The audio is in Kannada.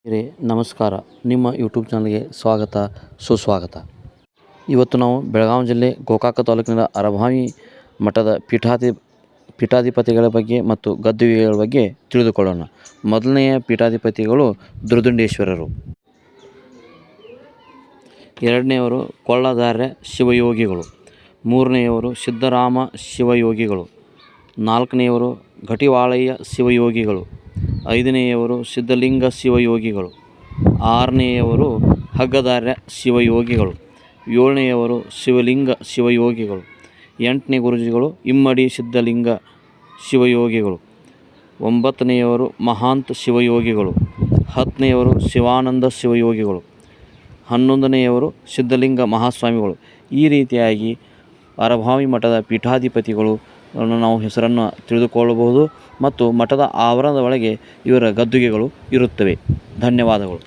ನಮಸ್ಕಾರ. ನಿಮ್ಮ ಯೂಟ್ಯೂಬ್ ಚಾನಲ್ಗೆ ಸ್ವಾಗತ ಸುಸ್ವಾಗತ. ಇವತ್ತು ನಾವು ಬೆಳಗಾವಿ ಜಿಲ್ಲೆ ಗೋಕಾಕ ತಾಲೂಕಿನ ಅರಭಾವಿ ಮಠದ ಪೀಠಾಧಿಪತಿಗಳ ಬಗ್ಗೆ ಮತ್ತು ಗದ್ದುಗೆಗಳ ಬಗ್ಗೆ ತಿಳಿದುಕೊಳ್ಳೋಣ. ಮೊದಲನೆಯ ಪೀಠಾಧಿಪತಿಗಳು ದುರ್ದುಂಡೇಶ್ವರರು. ಎರಡನೆಯವರು ಕೊಳ್ಳಧಾರ್ಯ ಶಿವಯೋಗಿಗಳು. ಮೂರನೆಯವರು ಸಿದ್ದರಾಮ ಶಿವಯೋಗಿಗಳು. ನಾಲ್ಕನೆಯವರು ಘಟಿವಾಳಯ್ಯ ಶಿವಯೋಗಿಗಳು. ಐದನೆಯವರು ಸಿದ್ಧಲಿಂಗ ಶಿವಯೋಗಿಗಳು. ಆರನೆಯವರು ಹಗ್ಗಧಾರ್ಯ ಶಿವಯೋಗಿಗಳು. ಏಳನೆಯವರು ಶಿವಲಿಂಗ ಶಿವಯೋಗಿಗಳು. ಎಂಟನೇ ಗುರುಜಿಗಳು ಇಮ್ಮಡಿ ಸಿದ್ಧಲಿಂಗ ಶಿವಯೋಗಿಗಳು. ಒಂಬತ್ತನೆಯವರು ಮಹಾಂತ ಶಿವಯೋಗಿಗಳು. ಹತ್ತನೆಯವರು ಶಿವಾನಂದ ಶಿವಯೋಗಿಗಳು. 11ನೆಯವರು ಸಿದ್ಧಲಿಂಗ ಮಹಾಸ್ವಾಮಿಗಳು. ಈ ರೀತಿಯಾಗಿ ಅರಭಾವಿ ಮಠದ ಪೀಠಾಧಿಪತಿಗಳು ನಾವು ಹೆಸರನ್ನು ತಿಳಿದುಕೊಳ್ಳಬಹುದು ಮತ್ತು ಮಠದ ಆವರಣದ ಒಳಗೆ ಇವರ ಗದ್ದುಗೆಗಳು ಇರುತ್ತವೆ. ಧನ್ಯವಾದಗಳು.